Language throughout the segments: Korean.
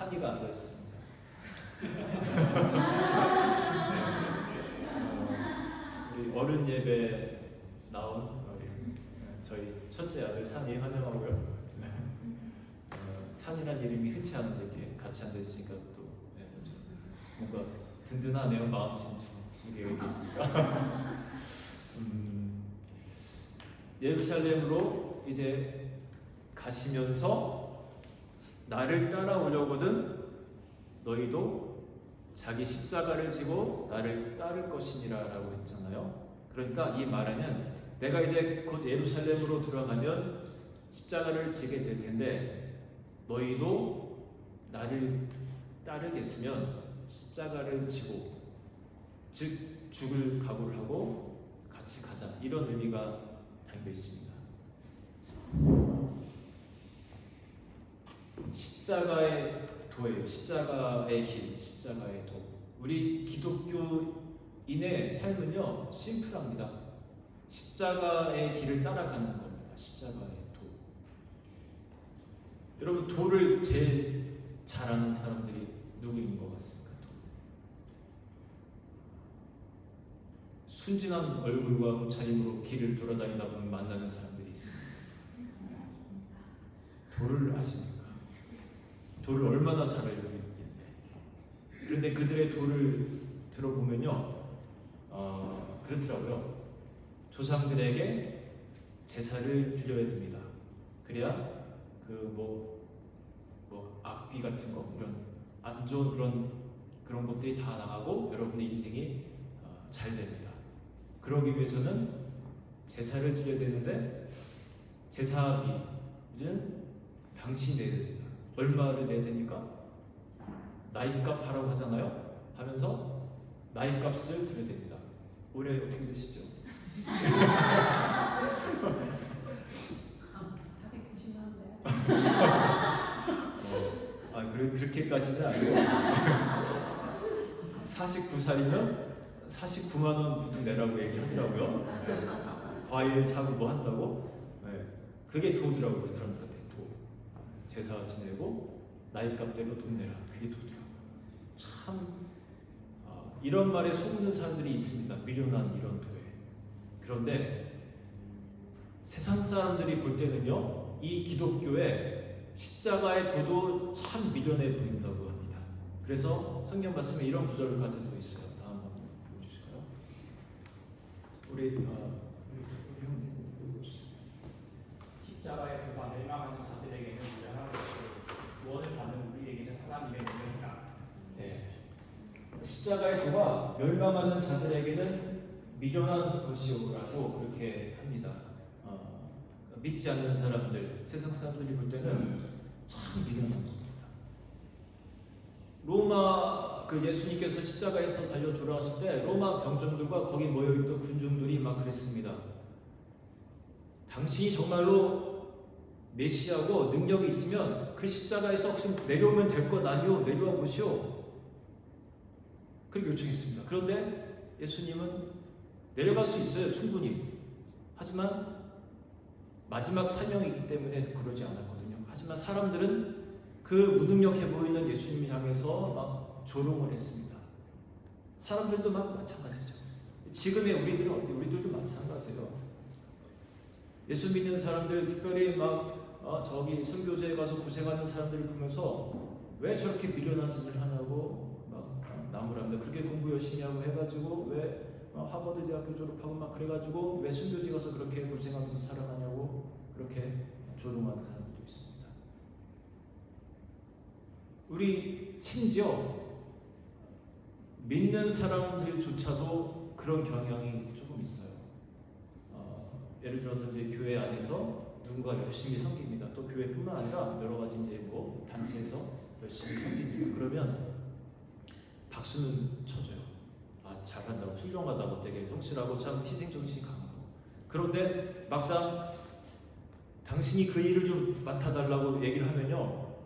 찬이가 앉아 있습니다. 우리 어른 예배 나온 저희 첫째 아들 산이 환영하고요. 산이란 이름이 흔치 않은데 이렇게 같이 앉아 있으니까 또 뭔가 든든하네요. 마음팀 두 개가 있으니까. 예루살렘으로 이제 가시면서 나를 따라오려거든 너희도 자기 십자가를 지고 나를 따를 것이니라 라고 했잖아요. 그러니까 이 말에는 내가 이제 곧 예루살렘으로 들어가면 십자가를 지게 될 텐데 너희도 나를 따르겠으면 십자가를 지고 즉 죽을 각오를 하고 같이 가자 이런 의미가 담겨 있습니다. 십자가의 도예요. 십자가의 길, 십자가의 도. 우리 기독교인의 삶은요 심플합니다. 십자가의 길을 따라가는 겁니다. 십자가의 도. 여러분 도를 제일 잘 아는 사람들이 누구인 것 같습니까? 도. 순진한 얼굴과 옷차림으로 길을 돌아다니다 보면 만나는 사람들이 있습니다. 도를 아십니까? 도를 얼마나 잘 알고 있겠네. 그런데 그들의 도를 들어보면요, 그렇더라고요. 조상들에게 제사를 드려야 됩니다. 그래야 그 악귀 같은 거 이런 안 좋은 그런 것들이 다 나가고 여러분의 인생이 잘 됩니다. 그러기 위해서는 제사를 드려야 되는데 제사비는 당신이 내야 됩니다. 얼마를 내야 됩니까? 나이값 하라고 하잖아요. 하면서 나이값을 드려야 됩니다. 올해 어떻게 되시죠? 490만원대요. 그렇게까지는 아니고 49살이면 49만 원 보통 내라고 얘기하더라고요. 네. 과일 사고 뭐 한다고. 네. 그게 도더라고. 그 사람들한테 도. 제사 지내고 나이값대로 돈 내라. 그게 도더라고. 참 이런 말에 속는 사람들이 있습니다. 미련한 이런 도에. 그런데 세상 사람들이 볼 때는요, 이 기독교의 십자가의 도도 참 미련해 보인다고 합니다. 그래서 성경 말씀에 이런 구절을 가지고 있어요. 다음 한번 보여주실까요? 우리 형님 보여주세요. 십자가의 도가 멸망하는 자들에게는 미련한 것이고 구원을 받는 우리에게는 하나님의 능력이라. 네. 십자가의 도가 멸망하는 자들에게는 미련한 것이오라고 그렇게 합니다. 믿지 않는 사람들, 세상 사람들이 볼 때는 참 미련한 겁니다. 로마 예수님께서 십자가에서 달려 돌아왔을 때 로마 병정들과 거기 모여있던 군중들이 막 그랬습니다. 당신이 정말로 메시아고 능력이 있으면 그 십자가에서 혹시 내려오면 될 것 아니오? 내려와 보시오. 그렇게 요청했습니다. 그런데 예수님은 내려갈 수 있어요. 충분히. 하지만 마지막 사명이기 때문에 그러지 않았거든요. 하지만 사람들은 그 무능력해 보이는 예수님을 향해서 막 조롱을 했습니다. 사람들도 막 마찬가지죠. 지금의 우리들은 어때요? 우리들도 마찬가지예요. 예수 믿는 사람들, 특별히 저기 선교제에 가서 고생하는 사람들을 보면서 왜 저렇게 미련한 짓을 하냐고 막 나무랍니다. 그렇게 공부 열심히 하고 해가지고 왜 하버드 대학교 졸업하고 막 그래가지고 왜 선교지 가서 그렇게 고생하면서 살아가냐고 그렇게 조롱하는 사람들도 있습니다. 우리 심지어 믿는 사람들조차도 그런 경향이 조금 있어요. 예를 들어서 이제 교회 안에서 누군가 열심히 섬깁니다. 또 교회뿐만 아니라 여러 가지 이제 단체에서 열심히 섬깁니다. 그러면 박수는 쳐줘요. 잘한다고, 훌륭하다고, 되게 성실하고 참 희생정신이 강하고. 그런데 막상 당신이 그 일을 좀 맡아달라고 얘기를 하면요,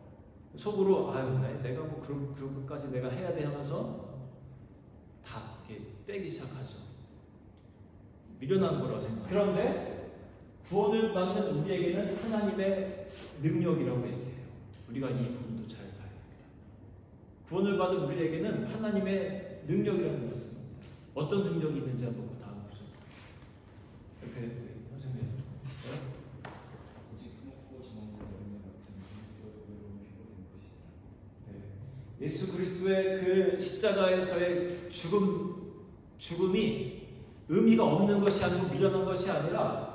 속으로 내가 그런 것까지 내가 해야 돼 하면서 다 이렇게 빼기 시작하죠. 미련한 거라고 생각해요. 그런데 구원을 받는 우리에게는 하나님의 능력이라고 얘기해요. 우리가 이 부분도 잘 봐야 됩니다. 구원을 받은 우리에게는 하나님의 능력이라는 것입니다. 어떤 능력이 있는지 한번 그 다음 구절. 이렇게 선생님. 네? 오직 끊고 지나는 열매 같은 그리스도의 의로운 피로 된 것이다. 네. 예수 그리스도의 그 십자가에서의 죽음이 의미가 없는 것이 아니고 미련한 것이 아니라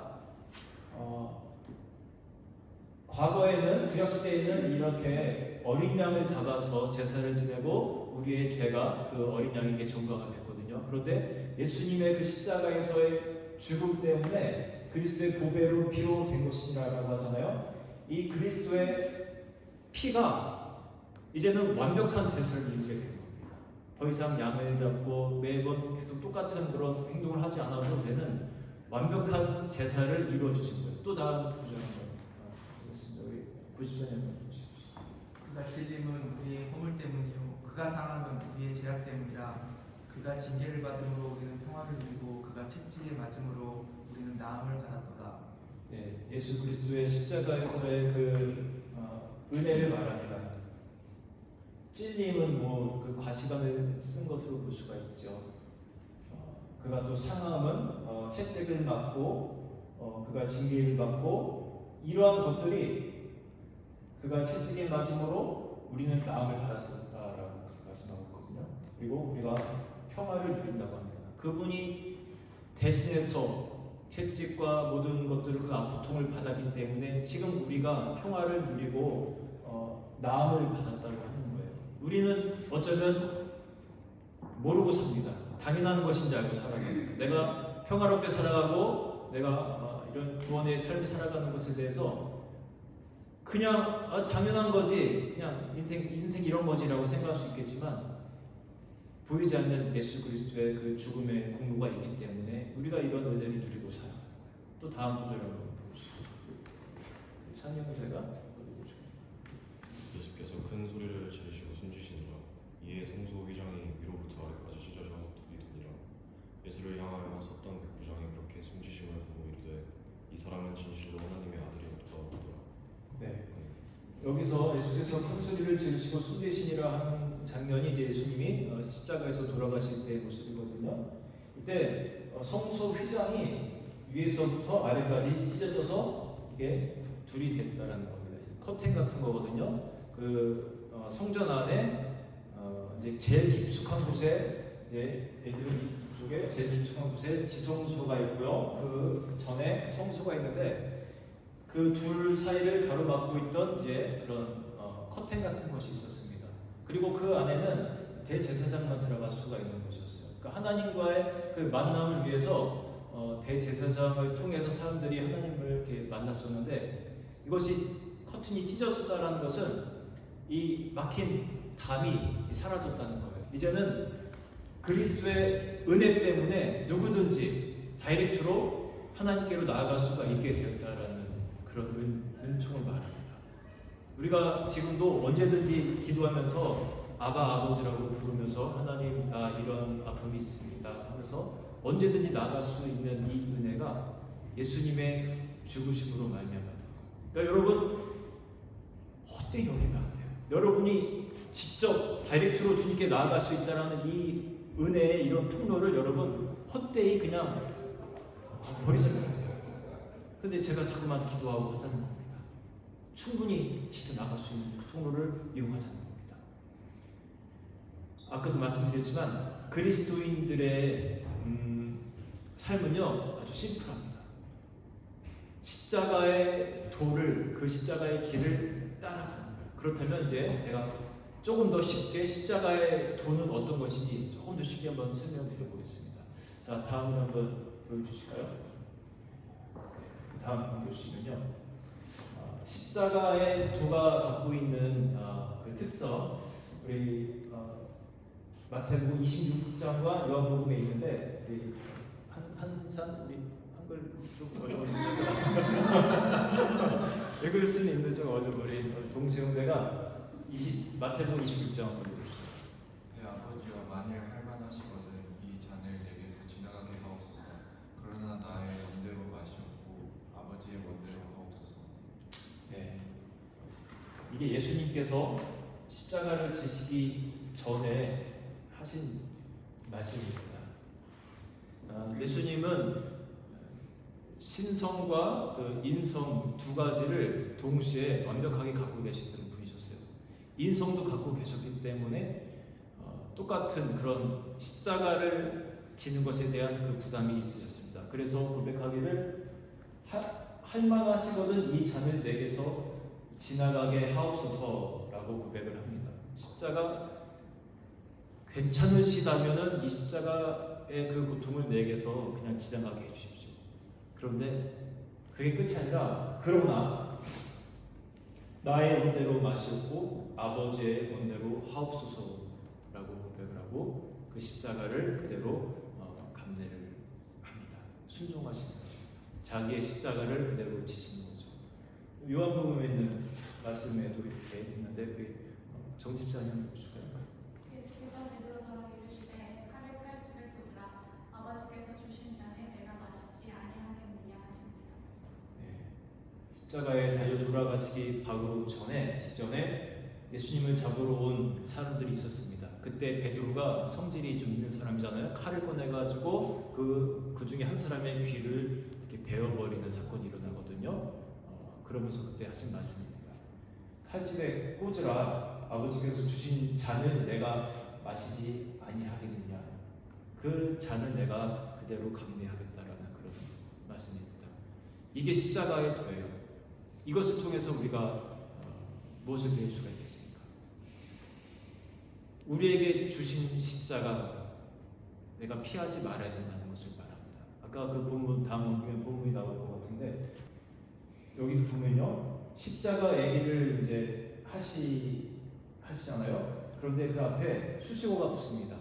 과거에는 구약 시대에는 이렇게 어린 양을 잡아서 제사를 지내고 우리의 죄가 그 어린 양에게 전가가 됐거든요. 그런데 예수님의 그 십자가에서의 죽음 때문에 그리스도의 보배로 피로 된 것이라고 하잖아요. 이 그리스도의 피가 이제는 완벽한 제사를 이루게 된 겁니다. 더 이상 양을 잡고 매번 계속 똑같은 그런 행동을 하지 않아도 되는 완벽한 제사를 이루어 주신 거예요. 또 다음 구절 한번 보겠습니다. 우리 90년 한번 보십시오. 그가 찔림은 우리의 허물 때문이요 그가 상함은 우리의 죄악 때문이라. 그가 징계를 받음으로 우리는 평화를 누리고 그가 채찍에 맞음으로 우리는 나음을 받았도다. 네, 예수 그리스도의 십자가에서의 그 은혜를 말합니다. 찔림은 뭐 그 과시관을 쓴 것으로 볼 수가 있죠. 그가 또 상함은 채찍을 맞고 그가 징계를 받고 이러한 것들이 그가 채찍에 맞음으로 우리는 나음을 받았다라고 그렇게 말씀하고 있거든요. 그리고 우리가 평화를 누린다고 합니다. 그분이 대신해서 채찍과 모든 것들을 그 고통을 받았기 때문에 지금 우리가 평화를 누리고 나음을 받았다고 하는 거예요. 우리는 어쩌면 모르고 삽니다. 당연한 것인지 알고 살아갑니다. 내가 평화롭게 살아가고 내가 이런 구원의 삶을 살아가는 것에 대해서 그냥 당연한 거지, 그냥 인생 이런 거지라고 생각할 수 있겠지만 보이지 않는 예수 그리스도의 그 죽음의 공로가 있기 때문에 우리가 이런 은혜를 누리고 살아가는 거예요. 또 다음 구절 한번 보시죠. 찬양제가 예수께서 큰 소리를 지르시고 숨지시니라. 이에 성소 회장이 위로부터 아래까지 찢어져 둘이 되니라. 예수를 향하여 섰던 백부장이 그렇게 숨지심을 보고 이르되 이 사람은 진실로 하나님의 아들이었도다 하더라. 네. 여기서 예수께서 큰 소리를 지르시고 숨지시니라 하는 장면이 이제 예수님이 십자가에서 돌아가실 때의 모습이거든요. 이때 성소 휘장이 위에서부터 아래까지 찢어져서 이게 둘이 됐다라는 겁니다. 커튼 같은 거거든요. 그 성전 안에 이제 제일 깊숙한 곳에 이제 예들은 이쪽에 제일 깊숙한 곳에 지성소가 있고요. 그 전에 성소가 있는데 그 둘 사이를 가로막고 있던 이제 그런 커튼 같은 것이 있었습니다. 그리고 그 안에는 대제사장만 들어갈 수가 있는 곳이었어요. 그러니까 하나님과의 그 만남을 위해서 대제사장을 통해서 사람들이 하나님을 이렇게 만났었는데 이것이 커튼이 찢어졌다라는 것은 이 막힌 담이 사라졌다는 거예요. 이제는 그리스도의 은혜 때문에 누구든지 다이렉트로 하나님께로 나아갈 수가 있게 되었다라는 그런 은총을 말합니다. 우리가 지금도 언제든지 기도하면서 아버지라고 부르면서 하나님 나 이런 아픔이 있습니다 하면서 언제든지 나아갈 수 있는 이 은혜가 예수님의 죽으심으로 말미암았던 거예요. 그러니까 여러분 헛되이 여기면 안 돼요. 여러분이 직접 다이렉트로 주님께 나아갈 수 있다는 이 은혜의 이런 통로를 여러분 헛되이 그냥 버리지 마세요. 근데 제가 자꾸만 기도하고 하자는 겁니다. 충분히 진짜 나갈 수 있는 그 통로를 이용하자는 겁니다. 아까도 말씀드렸지만 그리스도인들의 삶은요 아주 심플합니다. 십자가의 도를 그 십자가의 길을 따라가는 거예요. 그렇다면 이제 제가 조금 더 쉽게 십자가의 도는 어떤 것인지 조금 더 쉽게 한번 설명드려보겠습니다. 자 다음으로 한번 보여주실까요? 다음 넘겨주시면요. 십자가의 도가 갖고 있는 그 특성, 우리 마태복음 26장과 요한복음에 있는데 한산 우리 한글 좀 어려운데 읽을 수는 있는데 좀 어려버린 동수형제가 마태복음 26장 한번 읽어주세요. 내 아버지여 만일 할만하시거든 이 잔을 내게서 지나가게 하옵소서. 그러나 나의 원대로 마시옵고 아버지의 원대로 하옵소서. 네. 이게 예수님께서 십자가를 지시기 전에 하신 말씀입니다. 예수님은 신성과 그 인성 두 가지를 동시에 완벽하게 갖고 계시던 분이셨어요. 인성도 갖고 계셨기 때문에 똑같은 그런 십자가를 지는 것에 대한 그 부담이 있으셨습니다. 그래서 고백하기를 할 만하시거든 이 잔을 내게서 지나가게 하옵소서라고 고백을 합니다. 십자가 괜찮으시다면은 이 십자가의 그 고통을 내게서 그냥 지나가게 해주십시오. 그런데 그게 끝이 아니라 그러나 나의 원대로 마시옵고 아버지의 원대로 하옵소서라고 고백을 하고 그 십자가를 그대로 감내를 합니다. 순종하시는 거죠. 자기의 십자가를 그대로 지시는 거죠. 요한복음에 있는 말씀에도 이렇게 있는데 우리 정집사님 보실까요? 예수께서 베드로더러 이르시되 칼을 칼집에 꽂으라 아버지께서 주신 잔을 내가 마시지 아니하겠느냐 하시니라. 네. 십자가에 달려 돌아가시기 바로 직전에 예수님을 잡으러 온 사람들이 있었습니다. 그때 베드로가 성질이 좀 있는 사람이잖아요. 칼을 꺼내가지고 그 중에 한 사람의 귀를 이렇게 베어버리는 사건이 일어나거든요. 그러면서 그때 하신 말씀입니다. 칼집에 꽂으라 아버지께서 주신 잔을 내가 마시지 아니하겠느냐. 그 잔을 내가 그대로 감내하겠다라는 그런 말씀입니다. 이게 십자가의 도예요. 이것을 통해서 우리가 무엇을 배울 수가 있겠습니까? 우리에게 주신 십자가 내가 피하지 말아야 된다는 것을 말합니다. 아까 그 본문 다음 원기면 본문이 나올 것 같은데 여기도 보면요 십자가 얘기를 이제 하시잖아요. 그런데 그 앞에 수식어가 붙습니다.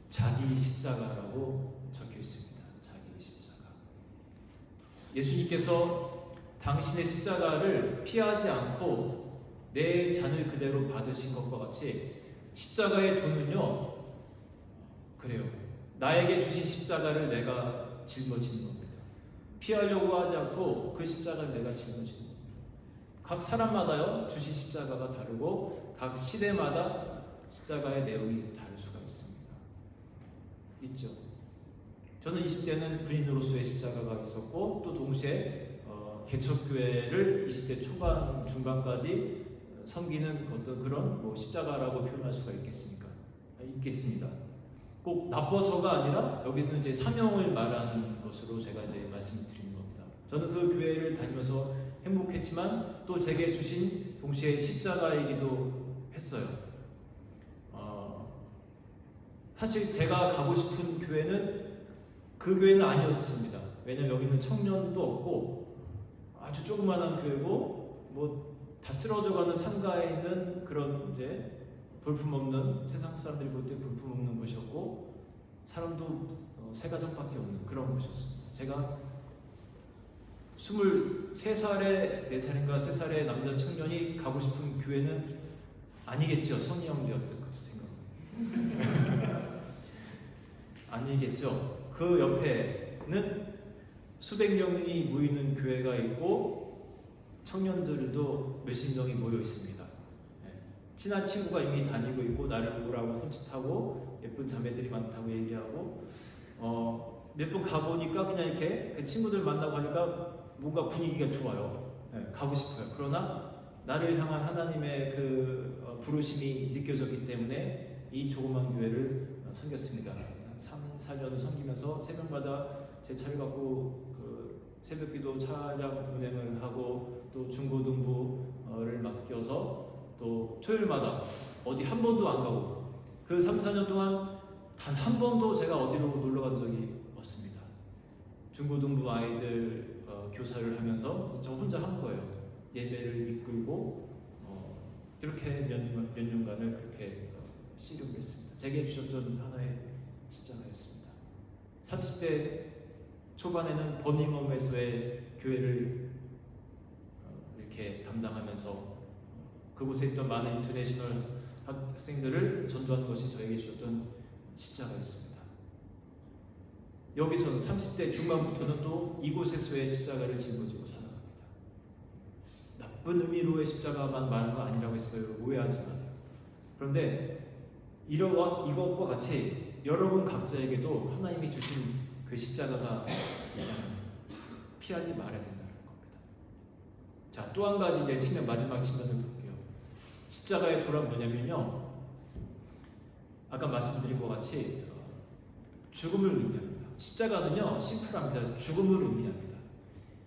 자기 십자가라고 적혀 있습니다. 자기 십자가. 예수님께서 당신의 십자가를 피하지 않고 내 잔을 그대로 받으신 것과 같이 십자가의 도는요 그래요. 나에게 주신 십자가를 내가 짊어지는 겁니다. 피하려고 하지 않고 그 십자가를 내가 짊어지는 겁니다. 각 사람마다요 주신 십자가가 다르고 각 시대마다 십자가의 내용이 다를 수가 있습니다. 있죠. 저는 20대는 군인으로서의 십자가가 있었고 또 동시에 개척교회를 20대 초반 중반까지 섬기는 어떤 그런 십자가라고 표현할 수가 있겠습니까? 있겠습니다. 꼭 나빠서가 아니라 여기서는 이제 사명을 말하는 것으로 제가 이제 말씀드리는 겁니다. 저는 그 교회를 다니면서 행복했지만 또 제게 주신 동시에 십자가이기도 했어요. 사실 제가 가고 싶은 교회는 그 교회는 아니었습니다. 왜냐면 여기는 청년도 없고 아주 조그마한 교회고 뭐 다 쓰러져가는 상가에 있는 그런 이제 볼품없는 세상 사람들이 볼 때 볼품없는 곳이었고 사람도 세 가정밖에 없는 그런 곳이었습니다. 제가 23살에 4살인가 3살의 남자 청년이 가고 싶은 교회는 아니겠죠. 선희 형제였던 그 생각. 아니겠죠. 그 옆에는 수백 명이 모이는 교회가 있고 청년들도 몇십 명이 모여 있습니다. 친한 친구가 이미 다니고 있고 나를 오라고 손짓하고 예쁜 자매들이 많다고 얘기하고 몇 번 가보니까 그냥 이렇게 그 친구들 만나고 하니까 뭔가 분위기가 좋아요. 가고 싶어요. 그러나 나를 향한 하나님의 그 부르심이 느껴졌기 때문에 이 조그만 교회를 섬겼습니다. 3, 4년을 섬기면서 새벽마다 제 차를 갖고 그 새벽기도 차량 운행을 하고 또 중고등부를 맡겨서 또 토요일마다 어디 한 번도 안 가고 그 3, 4년 동안 단 한 번도 제가 어디로 놀러 간 적이 없습니다. 중고등부 아이들 교사를 하면서 저 혼자 한 거예요. 예배를 이끌고 그렇게 몇 년간을 그렇게 씨름했습니다. 제게 주셨던 하나의 십자가였습니다. 30대 초반에는 버밍엄에서의 교회를 이렇게 담당하면서 그곳에 있던 많은 인터내셔널 학생들을 전도하는 것이 저에게 주셨던 십자가였습니다. 여기서는 30대 중반부터는 또 이곳에서의 십자가를 짊어지고 살아갑니다. 나쁜 의미로의 십자가만 말하는 거 아니라고 했어요. 오해하지 마세요. 그런데 이것과 같이 여러분 각자에게도 하나님이 주신 그 십자가가 있다면 피하지 말아야 된다는 겁니다. 자, 또 한 가지 이제 측면, 마지막 측면을 볼게요. 십자가의 도란 뭐냐면요, 아까 말씀드린 것 같이 죽음을 의미합니다. 십자가는요 심플합니다. 죽음을 의미합니다.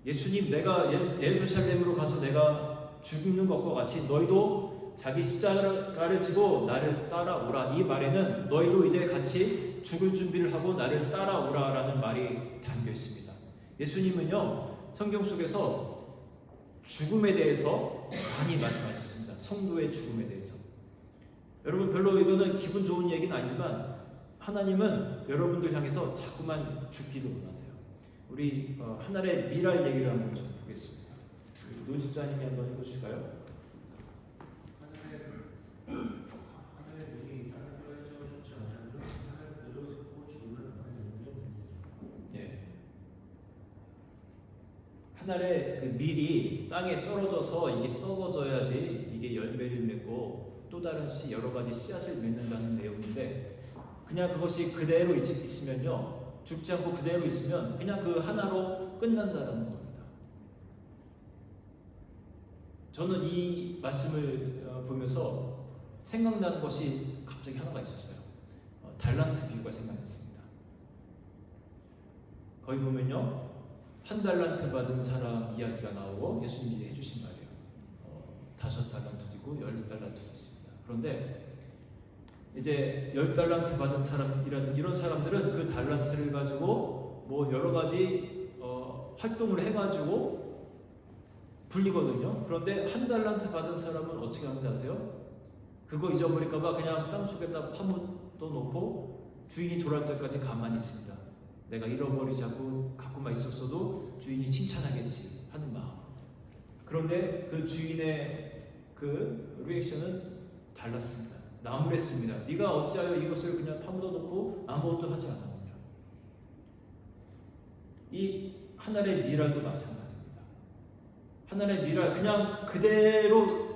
예수님, 내가 예루살렘으로 가서 내가 죽는 것과 같이 너희도 자기 십자가를 지고 나를 따라오라. 이 말에는 너희도 이제 같이 죽을 준비를 하고 나를 따라오라라는 말이 담겨 있습니다. 예수님은요 성경 속에서 죽음에 대해서 많이 말씀하셨습니다. 성도의 죽음에 대해서. 여러분, 별로 이거는 기분 좋은 얘기는 아니지만 하나님은 여러분들 향해서 자꾸만 죽기도 원하세요. 우리 하늘의 미랄 얘기를 한번 좀 보겠습니다. 노 집사님이 한번 읽어주실까요? 하늘의 눈이 다른 거에서 죽지 않으면 하늘 그대로 있고 죽으면 네. 하늘의 그 밀이 땅에 떨어져서 이게 썩어져야지 이게 열매를 맺고 또 다른 여러 가지 씨앗을 맺는다는 내용인데, 그냥 그것이 그대로 있으면요, 죽지 않고 그대로 있으면 그냥 그 하나로 끝난다는 겁니다. 저는 이 말씀을 보면서 생각나는 것이 갑자기 하나가 있었어요. 달란트 비유가 생각났습니다. 거기 보면요, 한 달란트 받은 사람 이야기가 나오고 예수님이 해주신 말이에요. 5달란트도 있고 10달란트도 있습니다. 그런데 이제 10달란트 받은 사람이라든지 이런 사람들은 그 달란트를 가지고 뭐 여러 가지 활동을 해가지고 불리거든요. 그런데 한 달란트 받은 사람은 어떻게 하는지 아세요? 그거 잊어버릴까봐 그냥 땅속에다 파묻어 놓고 주인이 돌아올 때까지 가만히 있습니다. 내가 잃어버리지 않고 갖고만 있었어도 주인이 칭찬하겠지 하는 마음. 그런데 그 주인의 그 리액션은 달랐습니다. 나무랬습니다. 네가 어찌하여 이것을 그냥 파묻어 놓고 아무것도 하지 않았느냐. 이 하늘의 미랄도 마찬가지입니다. 하늘의 미랄 그냥 그대로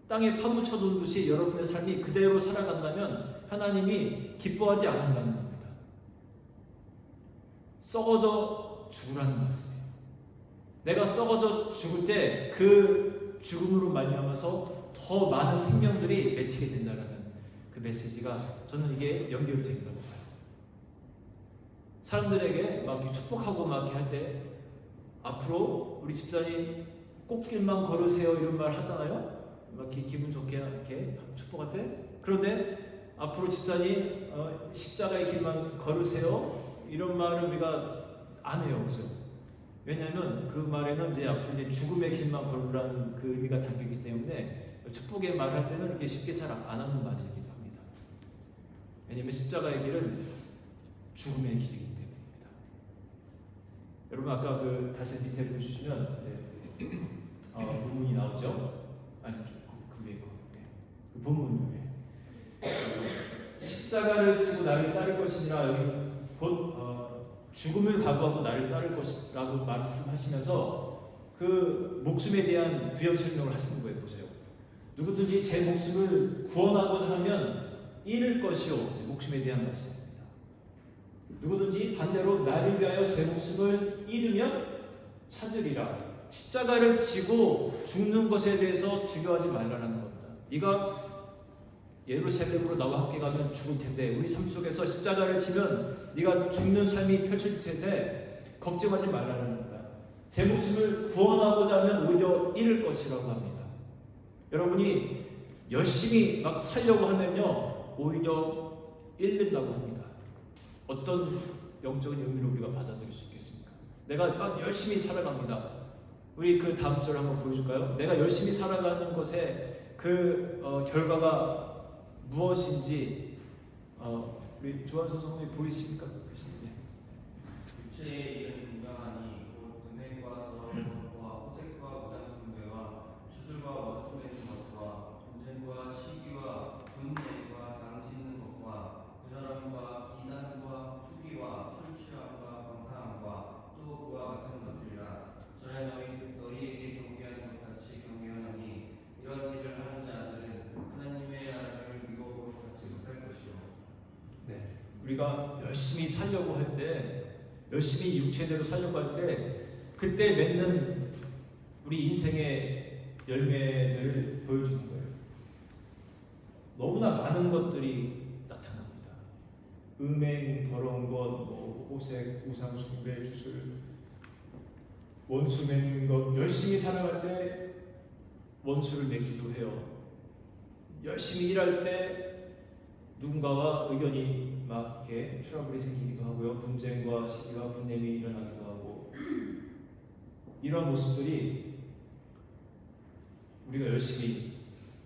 땅에 파묻혀 놓은 듯이 여러분의 삶이 그대로 살아간다면 하나님이 기뻐하지 않는다는 겁니다. 썩어져 죽으라는 말씀이에요. 내가 썩어져 죽을 때 그 죽음으로 말미암아서 더 많은 생명들이 맺히게 된다는 그 메시지가 저는 이게 연결이 된다고 봐요. 사람들에게 막 축복하고 막 이렇게 할 때 앞으로 우리 집사님 꽃길만 걸으세요 이런 말 하잖아요. 막 이렇게 기분 좋게 이렇게 축복할 때. 그런데 앞으로 집사님 십자가의 길만 걸으세요 이런 말을 우리가 안 해요, 그죠? 왜냐하면 그 말에는 이제 앞으로 이제 죽음의 길만 걸으라는 그 의미가 담기기 때문에 축복의 말을 할 때는 이렇게 쉽게 잘 안 하는 말이기도 합니다. 왜냐하면 십자가의 길은 죽음의 길이기 때문입니다. 여러분, 아까 그 다시 밑에 보시면 본문이 나오죠? 아니, 그 위에 거. 그 본문이요. 십자가를 지고 나를 따를 것이니라. 여기 곧 죽음을 각오하고 나를 따를 것이라고 말씀하시면서 그 목숨에 대한 부연 설명을 하시는 거예요. 보세요. 누구든지 제 목숨을 구원하고자 하면 잃을 것이요. 목숨에 대한 말씀입니다. 누구든지 반대로 나를 위하여 제 목숨을 잃으면 찾으리라. 십자가를 지고 죽는 것에 대해서 두려워하지 말라는 겁니다. 네가 예루살렘으로 나와 함께 가면 죽을 텐데, 우리 삶 속에서 십자가를 지면 네가 죽는 삶이 펼칠 텐데 걱정하지 말라는 겁니다. 제 목숨을 구원하고자 하면 오히려 잃을 것이라고 합니다. 여러분이 열심히 막 살려고 하면요 오히려 잃는다고 합니다. 어떤 영적인 의미로 우리가 받아들일 수 있겠습니까? 내가 막 열심히 살아갑니다. 우리 그 다음 절 한번 보여줄까요? 내가 열심히 살아가는 것에 그 결과가 무엇인지 우리 조한선 성도님 보이십니까? 육체의 일은 분명하니 곧 은행과 더러움과 호색과 무장숭배와 주술과 원수 맺는 것과 분쟁과 시기와 분쟁과 당치는 것과 불혈함과 이단과 투기와 술 취함과 방탕함과 또 그와 같은 것들이라. 전에 너희에게 경계하는 것 같이 경계하노니 이런 일을 하는 자들은 하나님의 나라를 우리가 열심히 살려고 할 때, 열심히 육체대로 살려고 할 때, 그때 맺는 우리 인생의 열매들을 보여주는 거예요. 너무나 많은 것들이 나타납니다. 음행, 더러운 것, 뭐 호색, 우상 숭배, 주술, 원수 맺는 것, 열심히 살아갈 때 원수를 맺기도 해요. 열심히 일할 때 누군가와 의견이 막 이렇게 트러블이 생기기도 하고요. 분쟁과 시기와 분냄이 일어나기도 하고, 이러한 모습들이 우리가 열심히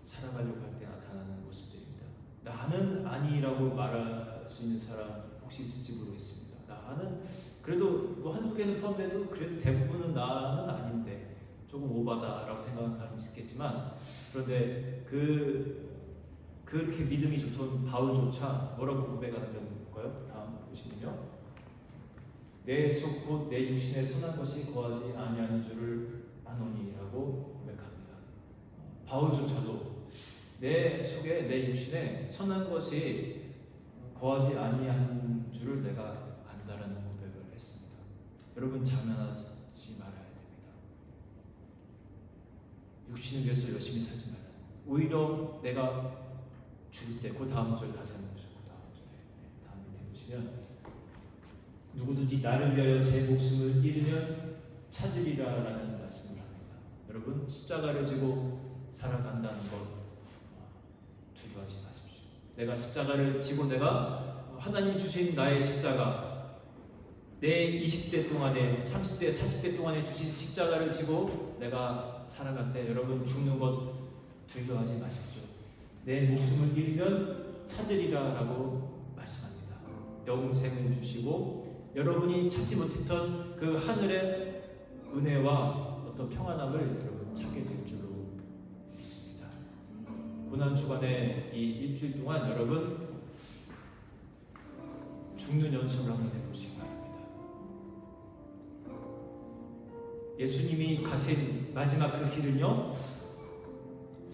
살아가려고 할 때 나타나는 모습들입니다. 나는 아니라고 말할 수 있는 사람 혹시 있을지 모르겠습니다. 나는 그래도 뭐 한두 개는 포함돼도 그래도 대부분은 나는 아닌데 조금 오바다라고 생각하는 사람이 있겠지만, 그런데 그렇게 믿음이 좋던 바울조차 뭐라고 고백하는지 한번 볼까요? 다음 보시면요. 내 속 곧 내 육신에 선한 것이 거하지 아니하는 줄을 아노니라고 고백합니다. 바울조차도 내 속에 내 육신에 선한 것이 거하지 아니하는 줄을 내가 안다라는 고백을 했습니다. 여러분 장난하지 말아야 됩니다. 육신을 위해서 열심히 살지 말라. 오히려 내가 죽을 때, 그 다음 절 다시 한번 보시고, 그 다음 절에 다음 밑에 보시면, 누구든지 나를 위하여 제 목숨을 잃으면 찾으리라라는 말씀을 합니다. 여러분 십자가를 지고 살아간다는 것 두려워하지 마십시오. 내가 십자가를 지고 내가 하나님이 주신 나의 십자가, 내 20대 동안에 30대 40대 동안에 주신 십자가를 지고 내가 살아갈 때 여러분 죽는 것 두려워하지 마십시오. 내 목숨을 잃으면 찾으리라라고 말씀합니다. 영생을 주시고 여러분이 찾지 못했던 그 하늘의 은혜와 어떤 평안함을 여러분 찾게 될 줄로 믿습니다. 고난 주간에 이 일주일 동안 여러분 죽는 연습을 한번 해보시기 바랍니다. 예수님이 가신 마지막 그 길은요,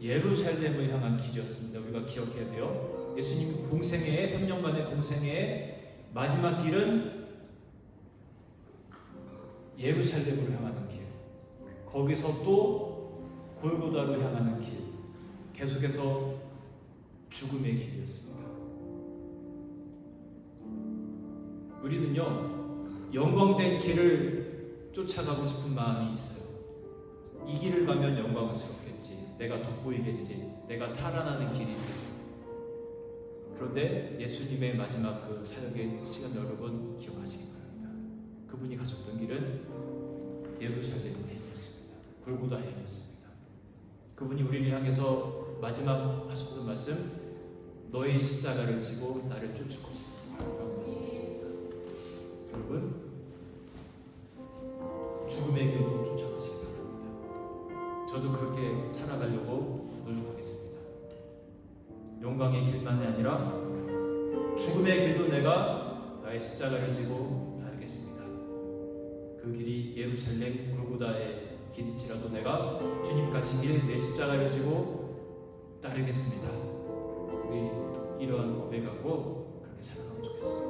예루살렘을 향한 길이었습니다. 우리가 기억해야 돼요. 예수님 공생애의 3년간의 공생애의 마지막 길은 예루살렘으로 향하는 길, 거기서 또 골고다로 향하는 길, 계속해서 죽음의 길이었습니다. 우리는요, 영광된 길을 쫓아가고 싶은 마음이 있어요. 이 길을 가면 영광스럽겠지, 내가 돋보이겠지, 내가 살아나는 길이지. 그런데 예수님의 마지막 그 사역의 시간 여러분 기억하시기 바랍니다. 그분이 가셨던 길은 예루살렘 행이었습니다. 골고다 행이었습니다. 그분이 우리를 향해서 마지막 하셨던 말씀, 너의 십자가를 지고 나를 쫓을 것이다 라고 말씀했습니다. 여러분 죽음의 길도 쫓아가시기 바랍니다. 저도 그렇게 살아가려고 노력하겠습니다. 영광의 길만이 아니라 죽음의 길도 내가 나의 십자가를 지고 따르겠습니다. 그 길이 예루살렘 골고다의 길일지라도 내가 주님 가신 길 내 십자가를 지고 따르겠습니다. 우리 이러한 고백하고 그렇게 살아가면 좋겠습니다.